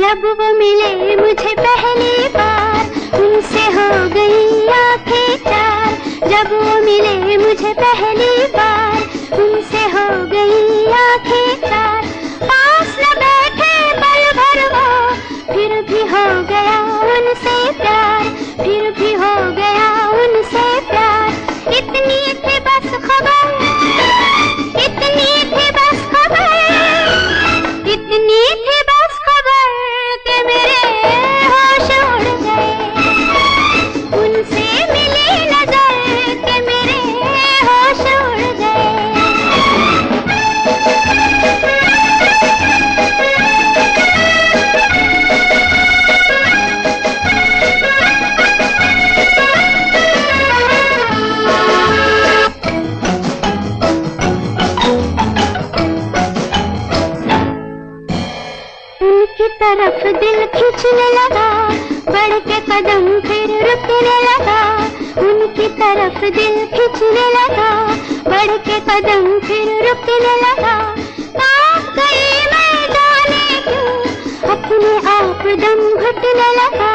जब वो मिले मुझे पहली बार उनसे हो गई आंखें चार। जब वो मिले मुझे पहली बार उनसे हो गई आंखें चार। पास न बैठे पल भर वो फिर भी हो गया उनसे प्यार, फिर भी हो गया उनसे प्यार। इतनी थी बस खबर, इतनी थी बस खबर, इतनी थी बस खबर कि मेरे होश उड़ गए। उनसे मिली नजर कि मेरे होश उड़ गए। उनकी तरफ दिल खींचने लगा, बढ़ के कदम फिर रुकने लगा। उनकी तरफ दिल खींचने लगा, बढ़ के कदम फिर रुकने लगा। कांप गई मैं जाने क्यों, अपने आप दम घुटने लगा,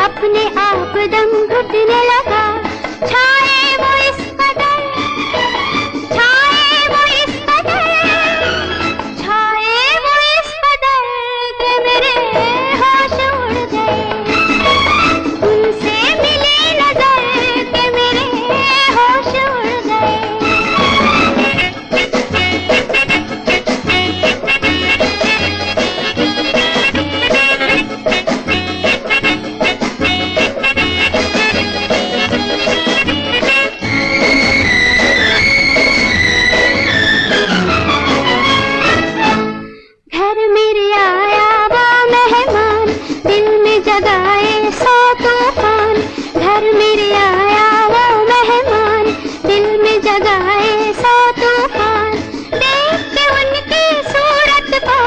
अपने आप दम घुटने लगा। छाए वो इस कदर, छाए वो इस कदर, छाए वो इस कदर कि मेरे होश उड़ गए। उनसे मिली नजर कि मेरे होश उड़ गए। घर मेरे आया वो मेहमान, दिल में जगाए सौ तूफान। घर मेरे आया वो मेहमान, दिल में जगाए सौ तूफान। देख के उनकी सूरत को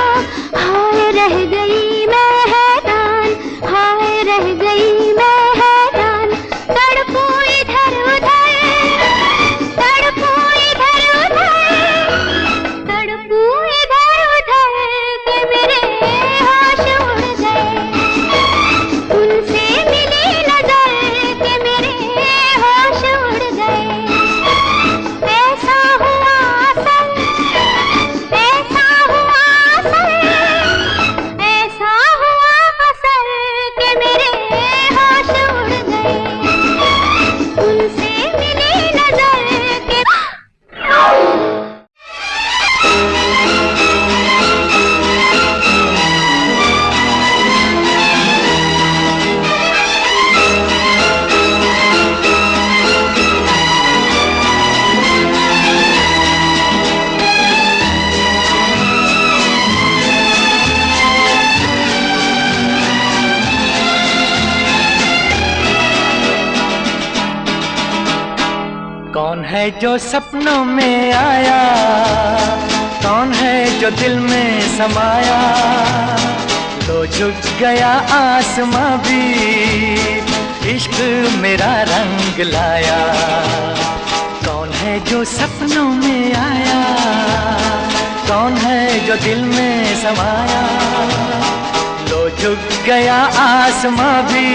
हाय रह गई मैं हैरान, हाय रह गई मैं हैरान। तड़पू इधर उधर, तड़पू इधर उधर, तड़पू इधर उधर कि मेरे होश उड़ गए। उनसे मिली नजर कि मेरे होश उड़ गए। ऐसा हुआ असल, ऐसा हुआ असल, ऐसा हुआ असल कि मेरे होश उड़ गए। उनसे मिली नजर कि कौन है जो सपनों में आया, कौन है जो दिल में समाया। लो झुक गया आसमां भी, इश्क मेरा रंग लाया। कौन है जो सपनों में आया, कौन है जो दिल में समाया। लो झुक गया आसमां भी,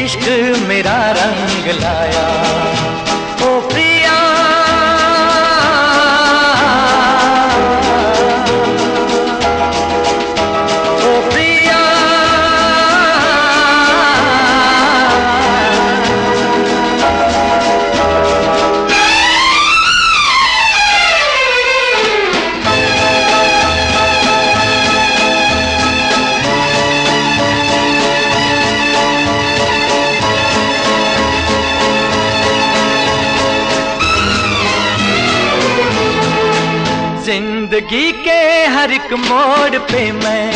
इश्क मेरा रंग लाया। ओ प्रिया ओ प्रिया जिंदगी के हर एक मोड़ पे मैं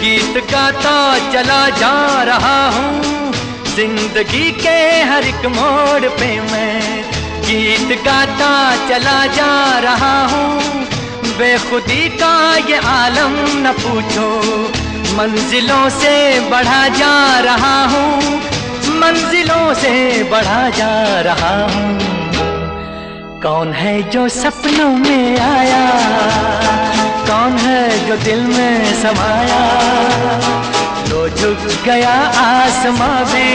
गीत गाता चला जा रहा हूँ। जिंदगी के हर एक मोड़ पे मैं गीत गाता चला जा रहा हूँ। बेखुदी का ये आलम न पूछो, मंजिलों से बढ़ा जा रहा हूँ, मंजिलों से बढ़ा जा रहा हूँ। कौन है जो सपनों में आया, कौन है जो दिल में समाया, लो झुक गया आसमां भी,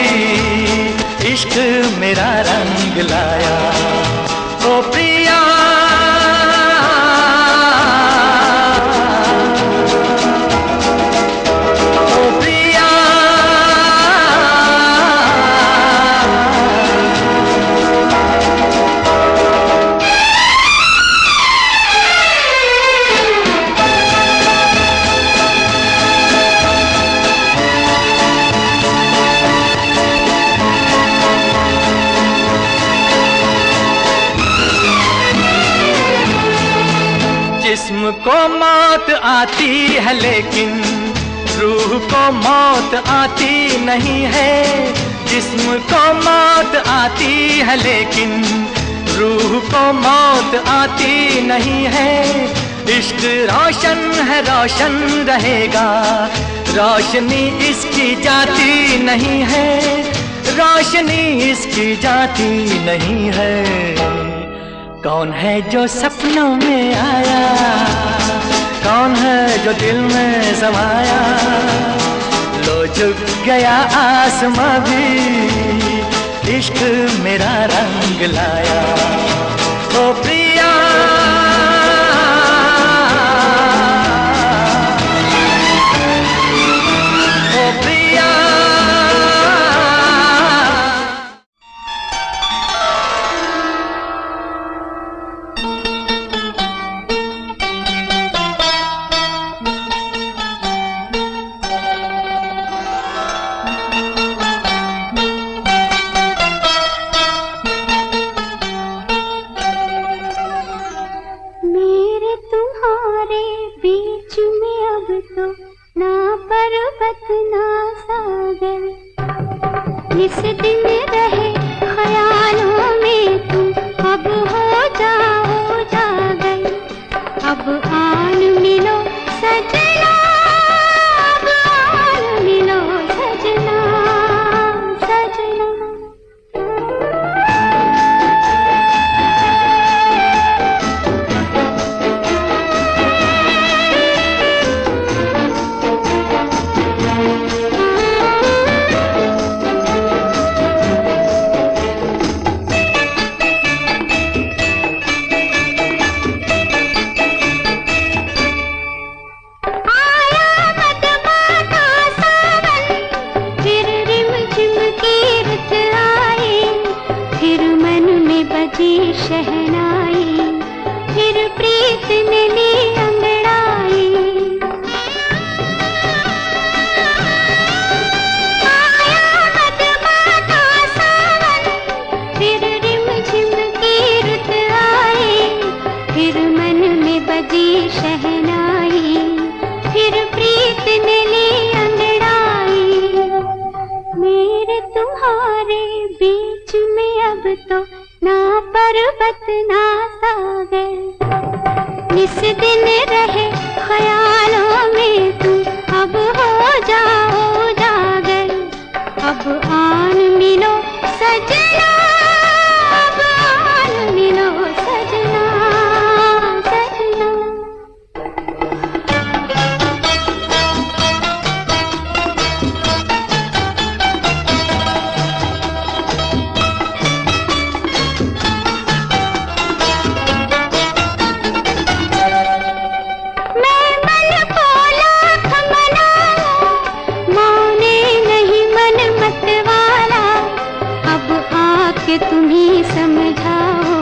इश्क मेरा रंग लाया। ओ प्रिया जिस्म को मौत आती है लेकिन रूह को मौत आती नहीं है। जिस्म को मौत आती है लेकिन रूह को मौत आती नहीं है। इश्क रोशन है रोशन रहेगा, रोशनी इसकी जाती नहीं है, रोशनी इसकी जाती नहीं है। कौन है जो सपनों में आया, कौन है जो दिल में समाया, लो झुक गया आसमां भी, इश्क मेरा रंग लाया। ओ प्रिया इस दिन रहे ख्यालों में तुम, अब हो जाओ जागल, अब आन मिलो सजना, अब आन मिलो सजना, सजना। शहनाई फिर प्रीत ने ली अंगड़ाई, आया मधुमाता सावन, फिर रिमझिम की रुत आई, फिर मन में बजी शहनाई, फिर प्रीत ने ली अंगड़ाई। मेरे तुम्हारे बीच में अब तो ना पर्वत ना सागर, इस दिन रहे ख्यालों में तुम, अब हो जाओ जागर, अब आन मिलो सजना, अब आन मिलो सजना, सजना। तुम ही समझाओ,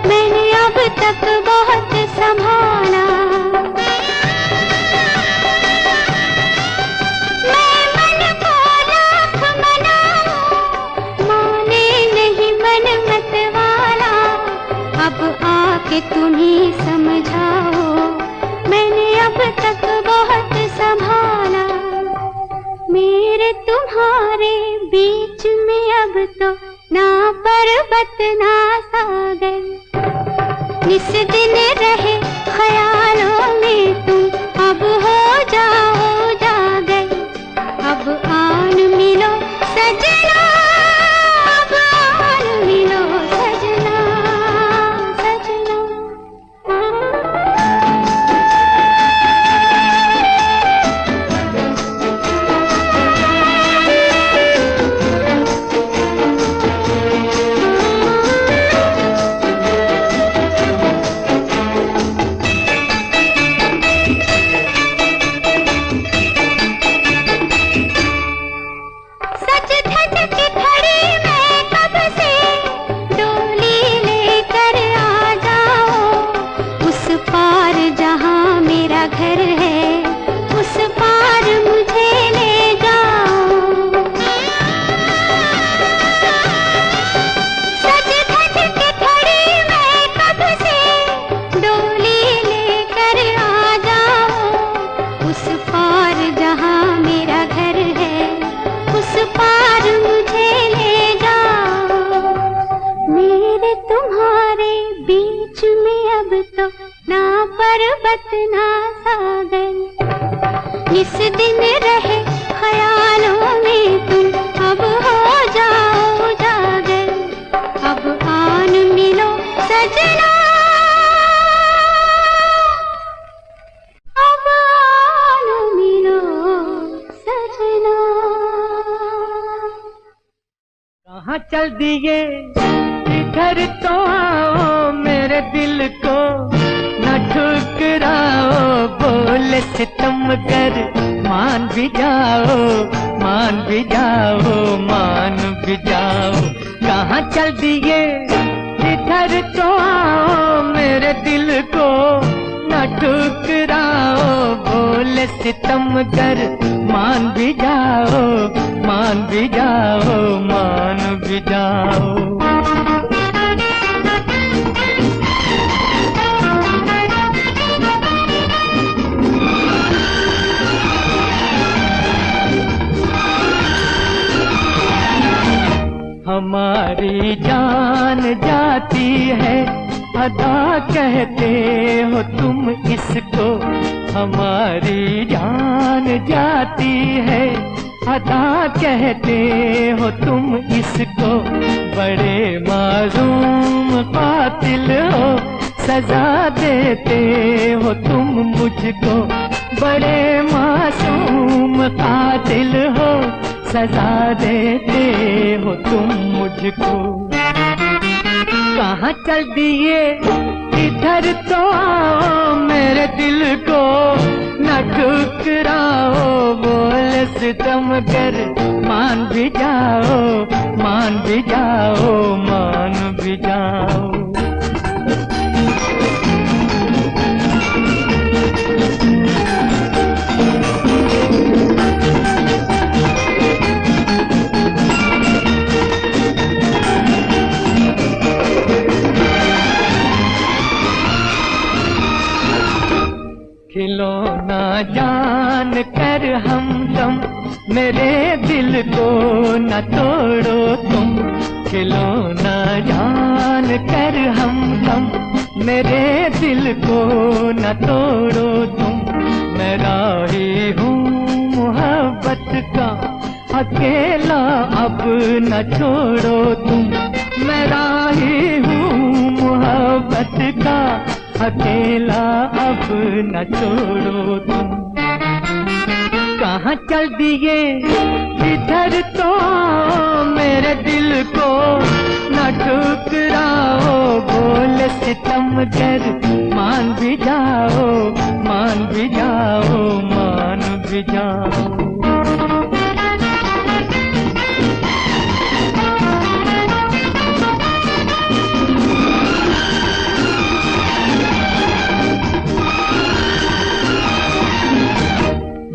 मैंने अब तक बहुत संभाला, मैं मन को लाख मनाऊं, माने नहीं मन मत वाला, अब आके तुम ही समझाओ, मैंने अब तक बहुत संभाला। मेरे तुम्हारे बीच में अब तो ना पर्वत ना सागर, इस दिन रहे ख्यालों में तुम, अब हो जाओ जागर, अब आन मिलो सजना, अब आन मिलो सजना, सजना। पार जहाँ मेरा घर है, उस पार मुझे ले जाओ। मेरे तुम्हारे बीच में अब तो ना पर्वत ना सागर, इस दिन रहे ख्यालों में तुम अब हो जाओ जागर। अब आन मिलो सजना, अब आन मिलो सजना। कहाँ चल दिए इधर तो आओ, मेरे दिल को न ठुकराओ। बोले सितम कर मान भी जाओ, मान भी जाओ, मान भी जाओ। कहाँ चल दिए इधर तो आओ, मेरे दिल को न ठुकराओ। बोले सितम कर मान भी जाओ, मान भी जाओ, मान भी जाओ। हमारी जान जाती है अदा कहते हो तुम इसको। हमारी जान जाती है अदा कहते हो तुम इसको। बड़े मासूम कातिल हो सजा देते हो तुम मुझको। बड़े मासूम कातिल हो सजा देते हो तुम मुझको। कहाँ चल दिए इधर तो आओ, मेरे दिल को न ठुकराओ। बोल सितम कर मान भी जाओ, मान भी जाओ, मान भी जाओ। खिलौना जान कर हमदम, मेरे दिल को न तोड़ो तुम। खिलौना जान कर हमदम, मेरे दिल को न तोड़ो तुम। मैं राही हूँ मोहब्बत का अकेला, अब न छोड़ो तुम। मैं राही हूँ मोहब्बत का अकेला, अब न छोड़ो तुम। कहाँ चल दिए इधर तो आओ, मेरे दिल को न ठुकराओ। बोल सितम कर मान भी जाओ, मान भी जाओ, मान भी जाओ।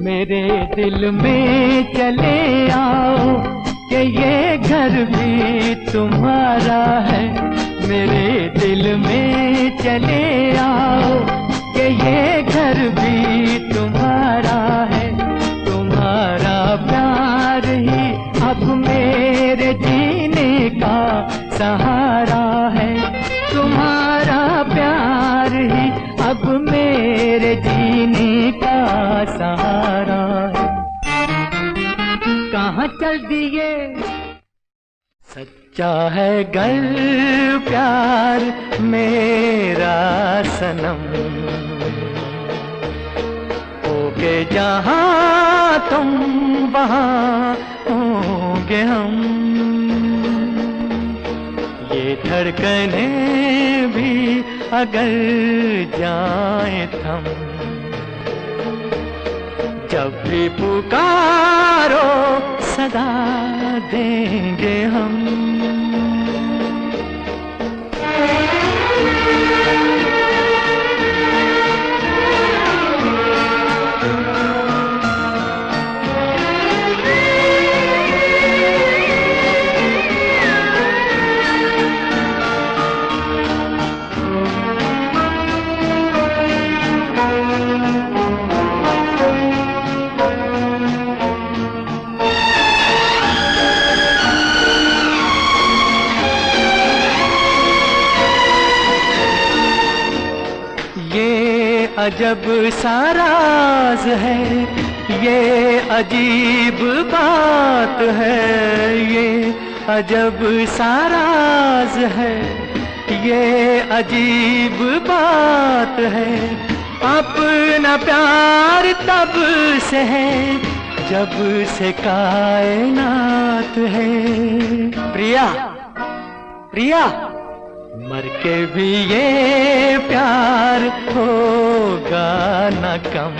मेरे दिल में चले आओ कि ये घर भी तुम्हारा है। मेरे दिल में चले आओ कि ये घर भी तुम्हारा है। तुम्हारा प्यार ही अब मेरे जीने का सहारा है। तुम्हारा प्यार ही अब मेरे जीने का सहारा है। कहाँ चल दिए सच्चा है गर प्यार मेरा सनम। होके जहाँ तुम वहाँ होंगे हम। ये धड़कने भी अगर जाए थम, जब भी पुकारो सदा देंगे हम। अजब सा राज है, ये अजीब बात है, ये अजब सा राज है, ये अजीब बात है। अपना प्यार तब से है जब से कायनात है। प्रिया प्रिया, मर के भी ये प्यार होगा न कम,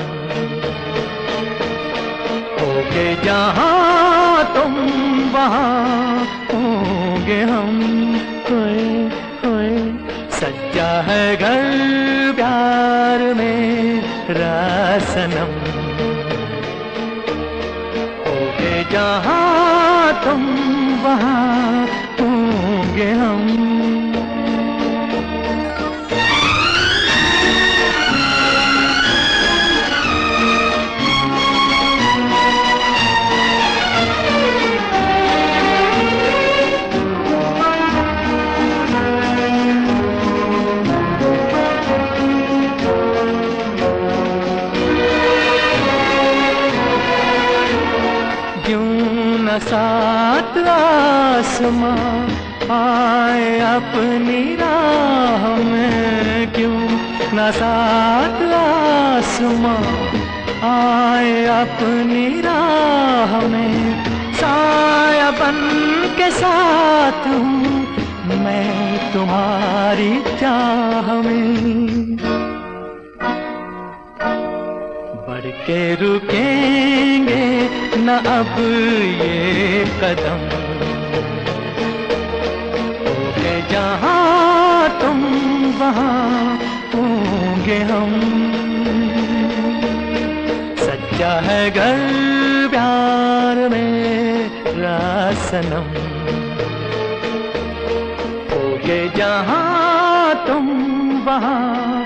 होगे जहां तुम वहां होंगे हम। होए होए, सच्चा है घर प्यार मेरा सनम, होगे जहां तुम वहां होंगे हम। सात आसमां आए अपनी राह में, क्यों न सात आसमां आए अपनी राह में। साया बन के साथ हूँ मैं तुम्हारी चाह में, बढ़ के रुकेंगे न अब ये कदम, होगे जहां तुम वहां होंगे हम। सच्चा है घर प्यार मेरा सनम, होगे जहां तुम वहां